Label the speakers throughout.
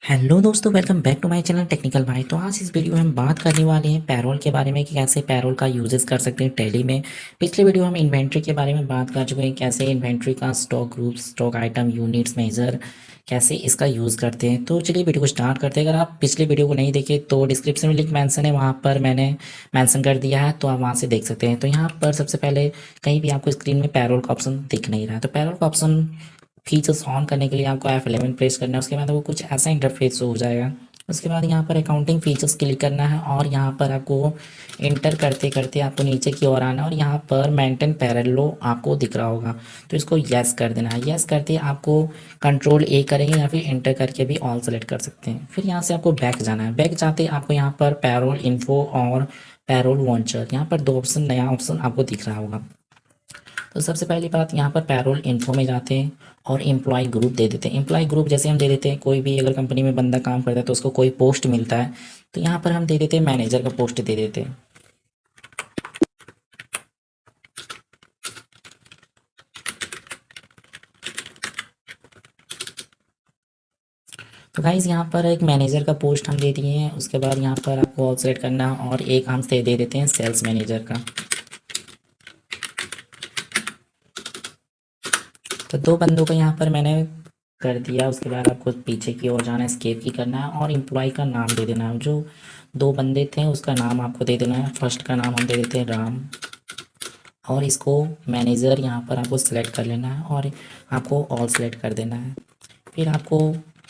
Speaker 1: Hello दोस्तों, welcome back to my channel technical भाई। तो आज इस वीडियो में हम बात करने वाले हैं पैरोल के बारे में कि कैसे पैरोल का यूजेस कर सकते हैं टैली में। पिछले वीडियो हम इन्वेंट्री के बारे में बात कर चुके हैं, कैसे इन्वेंट्री का stock group, stock item, units, measure, कैसे इसका यूज़ करते हैं। तो चलिए वीडियो को स्टार्ट करते हैं। अगर आप पिछले वीडियो को नहीं देखे तो डिस्क्रिप्शन में लिंक मेंशन है, वहाँ पर मैंने मेंशन कर दिया है, तो आप वहाँ से देख सकते हैं। तो यहाँ पर सबसे पहले कहीं भी आपको स्क्रीन में पैरोल का ऑप्शन दिख नहीं रहा है, तो पैरोल का ऑप्शन फीचर्स ऑन करने के लिए आपको F11 प्रेस करना है। उसके बाद वो कुछ ऐसा इंटरफेस हो जाएगा। उसके बाद यहाँ पर अकाउंटिंग फीचर्स क्लिक करना है और यहाँ पर आपको इंटर करते करते आपको नीचे की ओर आना है और यहाँ पर मेंटेन पैरेलल आपको दिख रहा होगा, तो इसको यस कर देना है। यस करते आपको कंट्रोल ए करेंगे या फिर इंटर करके भी ऑल सेलेक्ट कर सकते हैं। फिर यहाँ से आपको बैक जाना है। बैक जाते आपको यहाँ पर पैरोल इन्फो और पैरोल वॉन्चर, यहाँ पर दो ऑप्शन, नया ऑप्शन आपको दिख रहा होगा। तो सबसे पहली बात, यहाँ पर पैरोल इन्फो में जाते हैं और एम्प्लॉय ग्रुप दे देते हैं। एम्प्लॉय ग्रुप जैसे हम दे देते हैं, कोई भी अगर कंपनी में बंदा काम करता है तो उसको कोई पोस्ट मिलता है, तो यहाँ पर हम दे देते हैं मैनेजर का पोस्ट दे देते हैं। तो गाइज यहाँ पर एक मैनेजर का पोस्ट हम दे दिए हैं। उसके बाद यहाँ पर आपको ऑल सेलेक्ट करना और एक हम से दे देते हैं सेल्स मैनेजर का। तो दो बंदों का यहाँ पर मैंने कर दिया। उसके बाद आपको पीछे की ओर जाना है, एस्केप की करना है और एम्प्लॉय का नाम दे देना है। जो दो बंदे थे उसका नाम आपको दे देना है। फर्स्ट का नाम हम दे देते हैं राम और इसको मैनेजर यहाँ पर आपको सिलेक्ट कर लेना है और आपको ऑल सेलेक्ट कर देना है। फिर आपको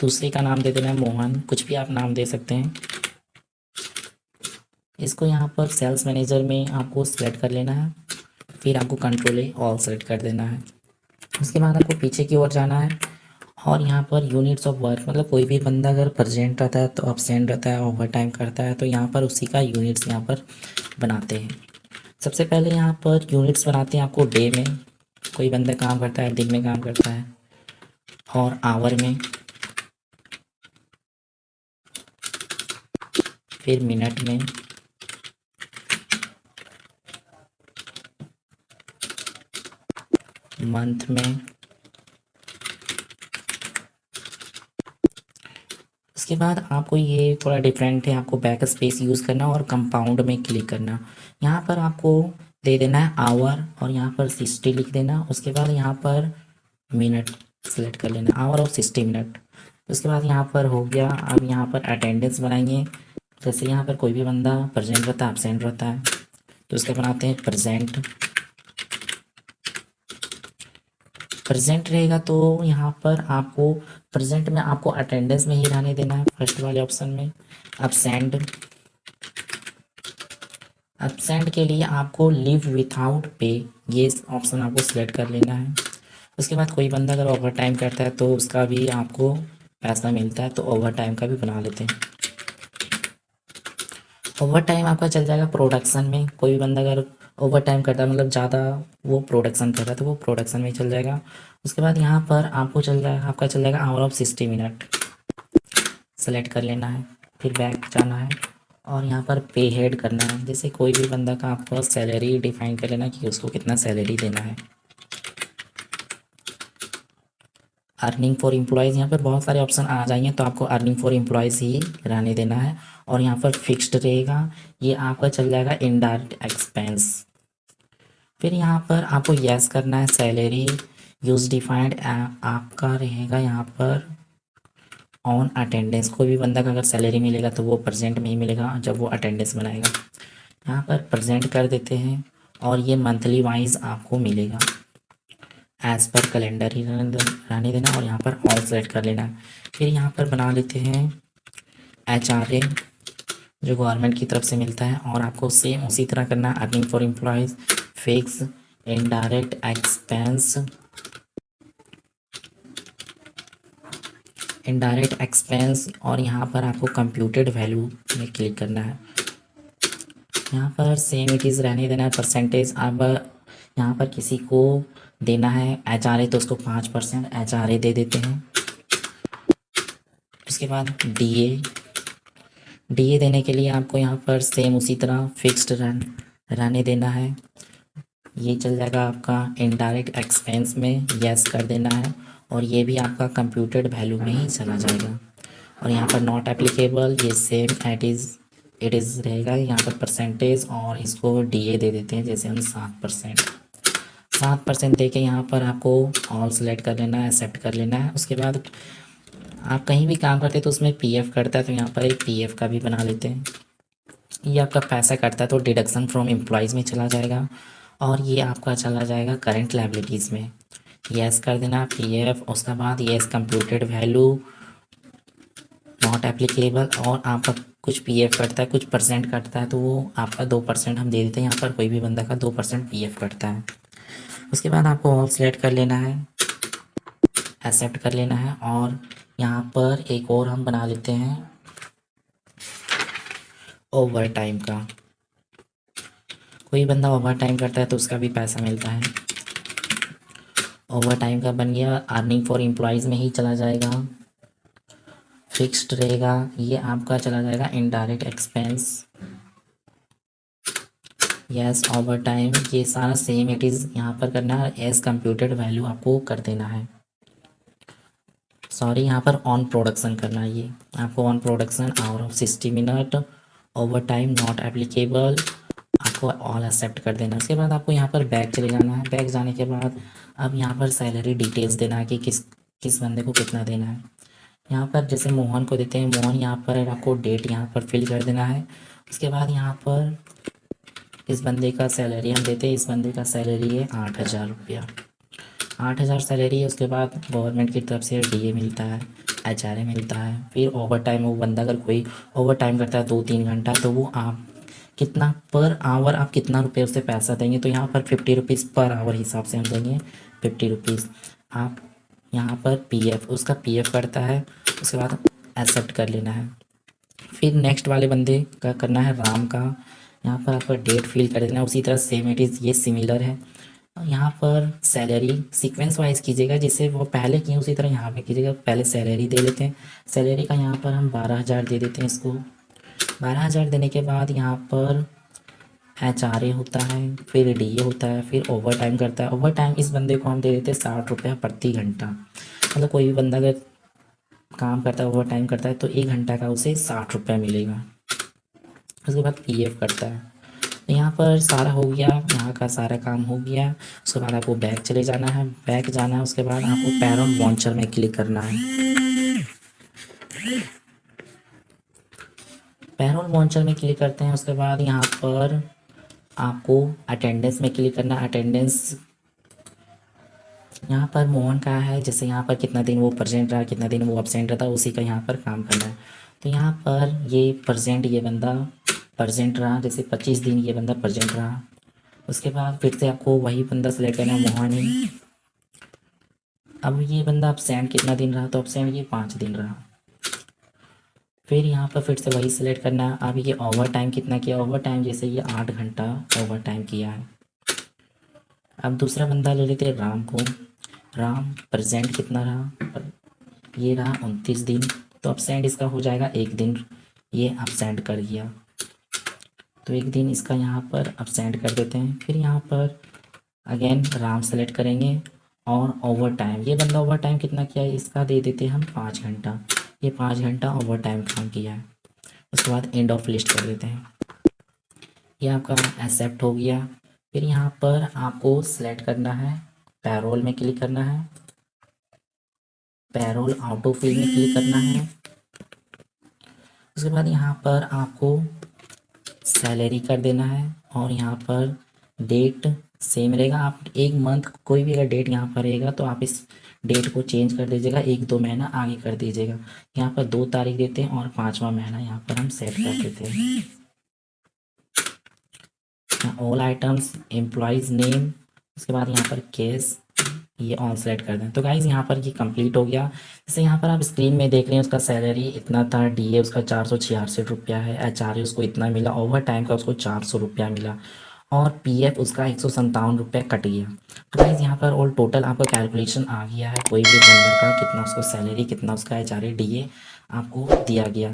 Speaker 1: दूसरे का नाम दे देना है मोहन, कुछ भी आप नाम दे सकते हैं। इसको यहाँ पर सेल्स मैनेजर में आपको सिलेक्ट कर लेना है। फिर आपको कंट्रोल ए ऑल सेलेक्ट कर देना है। उसके बाद आपको पीछे की ओर जाना है और यहाँ पर यूनिट्स ऑफ वर्क, मतलब कोई भी बंदा अगर प्रेजेंट रहता है तो एब्सेंट रहता है, ओवर टाइम करता है, तो यहाँ पर उसी का यूनिट्स यहाँ पर बनाते हैं। सबसे पहले यहाँ पर यूनिट्स बनाते हैं आपको डे में, कोई बंदा काम करता है दिन में काम करता है, और आवर में, फिर मिनट में, मंथ में। उसके बाद आपको ये थोड़ा डिफरेंट है, आपको बैक स्पेस यूज़ करना और कंपाउंड में क्लिक करना। यहाँ पर आपको दे देना है आवर और यहाँ पर 60 लिख देना। उसके बाद यहाँ पर मिनट सेलेक्ट कर लेना, आवर और 60 मिनट। उसके बाद यहाँ पर हो गया। अब यहाँ पर अटेंडेंस बनाएंगे। जैसे यहाँ पर कोई भी बंदा प्रेजेंट रहता है, एब्सेंट रहता है, तो उसका बनाते हैं प्रेजेंट। प्रेजेंट रहेगा तो यहाँ पर आपको प्रेजेंट में आपको अटेंडेंस में ही रहने देना है, फर्स्ट वाले ऑप्शन में। एब्सेंट, एब्सेंट के लिए आपको लीव विथआउट पे, ये ऑप्शन आपको सिलेक्ट कर लेना है। उसके बाद कोई बंदा अगर ओवर टाइम करता है तो उसका भी आपको पैसा मिलता है, तो ओवर टाइम का भी बना लेते हैं। ओवर टाइम आपका चल जाएगा प्रोडक्शन में। कोई भी बंदा अगर ओवर टाइम करता है, मतलब ज़्यादा वो प्रोडक्शन कर रहा है, तो वो प्रोडक्शन में चल जाएगा। उसके बाद यहाँ पर आपको चल जाएगा, आपका चल जाएगा आवर ऑफ 60 मिनट, सेलेक्ट कर लेना है। फिर बैक जाना है और यहाँ पर पे हेड करना है। जैसे कोई भी बंदा का आपको सैलरी डिफाइन कर लेना कि उसको कितना सैलरी देना है। अर्निंग फॉर एम्प्लॉयज़, यहाँ पर बहुत सारे ऑप्शन आ जाएंगे, तो आपको अर्निंग फॉर एम्प्लॉयज़ ही रहने देना है और यहाँ पर फिक्स्ड रहेगा। ये आपका चल जाएगा इनडायरेक्ट एक्सपेंस। फिर यहाँ पर आपको यस करना है। सैलरी यूज डिफाइंड आपका रहेगा यहाँ पर ऑन अटेंडेंस। कोई भी बंदा का अगर सैलरी मिलेगा तो वो प्रेजेंट में ही मिलेगा जब वो अटेंडेंस बनाएगा। यहाँ पर प्रेजेंट कर देते हैं और ये मंथली वाइज आपको मिलेगा। एज पर कैलेंडर ही रहने देना और यहाँ पर ऑल सेलेक्ट कर लेना। फिर यहाँ पर बना लेते हैं HRA, जो गवर्नमेंट की तरफ से मिलता है, और आपको सेम उसी तरह करना है। Earning for employees, fix, indirect expense, indirect expense, और यहाँ पर आपको कंप्यूटेड वैल्यू में क्लिक करना है। यहाँ पर सेम इट इज़ रहने देना है। परसेंटेज अब यहाँ पर किसी को देना है HRA, तो उसको 5% HRA दे देते हैं। उसके बाद DA देने के लिए आपको यहाँ पर सेम उसी तरह फिक्स्ड रहने देना है। ये चल जाएगा आपका इनडायरेक्ट एक्सपेंस में, यस कर देना है और ये भी आपका कंप्यूटेड वैल्यू में ही चला जाएगा। और यहाँ पर नॉट एप्लीकेबल, ये सेम इट इज़ रहेगा यहाँ पर परसेंटेज, और इसको डीए दे देते हैं, जैसे हम 7%। 7% दे के यहाँ पर आपको ऑल सेलेक्ट कर लेना है, एक्सेप्ट कर लेना है। उसके बाद आप कहीं भी काम करते हैं तो उसमें पीएफ कटता है, तो यहाँ पर एक पीएफ का भी बना लेते हैं। ये आपका पैसा कटता है तो डिडक्शन फ्रॉम एम्प्लॉयज़ में चला जाएगा, और ये आपका चला जाएगा करंट लायबिलिटीज़ में। यस कर देना पीएफ, उसके बाद yes computed value not applicable, और आपका कुछ पीएफ कटता है, कुछ परसेंट कटता है, तो वो आपका 2% हम दे देते हैं। यहाँ पर कोई भी बंदा का 2% पीएफ कटता है। उसके बाद आपको ऑल सेलेक्ट कर लेना है, एक्सेप्ट कर लेना है, और यहाँ पर एक और हम बना लेते हैं ओवर टाइम का। कोई बंदा ओवर टाइम करता है तो उसका भी पैसा मिलता है। ओवर टाइम का बन गया, अर्निंग फॉर एम्प्लॉयज़ में ही चला जाएगा, फिक्स्ड रहेगा। ये आपका चला जाएगा indirect expense. Yes over time, ये सारा सेम इट इज़ यहाँ पर करना है, एज कंप्यूटेड वैल्यू आपको कर देना है। सॉरी, यहाँ पर ऑन प्रोडक्शन करना है, ये आपको on production hour of 60 minute, over time not applicable, आपको ऑल एक्सेप्ट कर देना। उसके बाद आपको यहाँ पर बैक चले जाना है। बैक जाने के बाद अब यहाँ पर सैलरी डिटेल्स देना है कि किस किस बंदे को कितना देना है। यहाँ पर जैसे मोहन को देते हैं, मोहन यहाँ पर आपको डेट यहाँ पर फिल कर देना है। उसके बाद यहाँ पर इस बंदे का सैलरी हम देते हैं, इस बंदे का सैलरी है 8,000 रुपया, 8,000 सैलरी है। उसके बाद गवर्नमेंट की तरफ से डीए मिलता है, एचआरए मिलता है। फिर ओवर टाइम, वो बंदा अगर कोई ओवर टाइम करता है 2-3 घंटा, तो वो आप कितना पर आवर, आप कितना रुपये उससे पैसा देंगे, तो यहाँ पर 50 रुपीज़ पर आवर हिसाब से हम देंगे 50 रुपीज़। आप यहाँ पर पीएफ, उसका पीएफ करता है, उसके बाद एक्सेप्ट कर लेना है। फिर नेक्स्ट वाले बंदे का करना है राम का, यहाँ पर आपका डेट फिल कर देना है। उसी तरह सेम इट इज़, ये सिमिलर है। यहाँ पर सैलरी सीक्वेंस वाइज कीजिएगा, जिससे वो पहले किए उसी तरह यहाँ पे कीजिएगा। पहले सैलरी दे लेते हैं, सैलरी का यहाँ पर हम 12,000 दे देते हैं इसको। 12,000 देने के बाद यहाँ पर एचआरए होता है, फिर डीए होता है, फिर ओवर टाइम करता है। ओवर टाइम इस बंदे को हम दे देते हैं 60 रुपया प्रति घंटा। मतलब कोई भी बंदा अगर काम करता है, ओवर टाइम करता है, तो 1 घंटा का उसे 60 रुपया मिलेगा। उसके बाद पीएफ करता है। तो यहाँ पर सारा हो गया, यहाँ का सारा काम हो गया। उसके बाद आपको बैक चले जाना है, बैक जाना है। उसके बाद आपको पैरोल लॉन्चर में क्लिक करना है। पैरोल लॉन्चर में क्लिक करते हैं। उसके बाद यहाँ पर आपको अटेंडेंस में क्लिक करना है। अटेंडेंस यहाँ पर मोहन का है, जैसे यहाँ पर कितना दिन वो प्रेजेंट रहा, कितना दिन वो अब्सेंट रहा, उसी का यहाँ पर काम करना है। तो यहाँ पर ये प्रेजेंट, ये बंदा प्रेजेंट रहा, जैसे 25 दिन ये बंदा प्रेजेंट रहा। उसके बाद फिर से आपको वही बंदा सेलेक्ट करना है, मोहन ही। अब ये बंदा अब्सेंट कितना दिन रहा, तो अब्सेंट ये 5 दिन रहा। फिर यहाँ पर फिर से वही सिलेक्ट करना है। अब ये ओवर टाइम कितना किया, ओवर टाइम जैसे ये 8 घंटा ओवर टाइम किया है। अब दूसरा बंदा ले लेते हैं राम को। राम प्रेजेंट कितना रहा, ये रहा 29 दिन, तो अब्सेंट इसका हो जाएगा 1 दिन, ये अब्सेंट कर दिया, तो 1 दिन इसका यहाँ पर अब्सेंट कर देते हैं। फिर यहाँ पर अगेन राम सेलेक्ट करेंगे, और ओवर टाइम, ये बंदा ओवर टाइम कितना किया है, इसका दे देते हैं हम 5 घंटा, ये 5 घंटा ओवर टाइम काम किया है। उसके बाद एंड ऑफ लिस्ट कर देते हैं। ये आपका एक्सेप्ट हो गया। फिर यहाँ पर आपको सेलेक्ट करना है, पैरोल में क्लिक करना है, पैरोल ऑटो फिल में क्लिक करना है। उसके बाद यहाँ पर आपको सैलरी कर देना है, और यहाँ पर डेट सेम रहेगा। आप 1 मंथ कोई भी अगर डेट यहाँ पर रहेगा तो आप इस डेट को चेंज कर दीजिएगा, 1-2 महीना आगे कर दीजिएगा। यहाँ पर 2 तारीख देते हैं, और 5वां महीना यहाँ पर हम सेट कर देते हैं। ऑल आइटम्स, एम्प्लॉयज़ नेम, उसके बाद यहाँ पर केस, ये ऑन सेलेक्ट कर दें। तो गाइज़ यहाँ पर ये कंप्लीट हो गया। जैसे यहाँ पर आप स्क्रीन में देख रहे हैं, उसका सैलरी इतना था, डीए उसका 466 रुपया है, एचआरए उसको इतना मिला, ओवर टाइम का उसको 400 रुपया मिला, और पीएफ उसका 157 रुपया कट गया। तो गाइज़ यहाँ पर ऑल टोटल आपका कैलकुलेशन आ गया है, कोई भी बंदा का कितना उसको सैलरी, कितना उसका एचआरए डीए आपको दिया गया।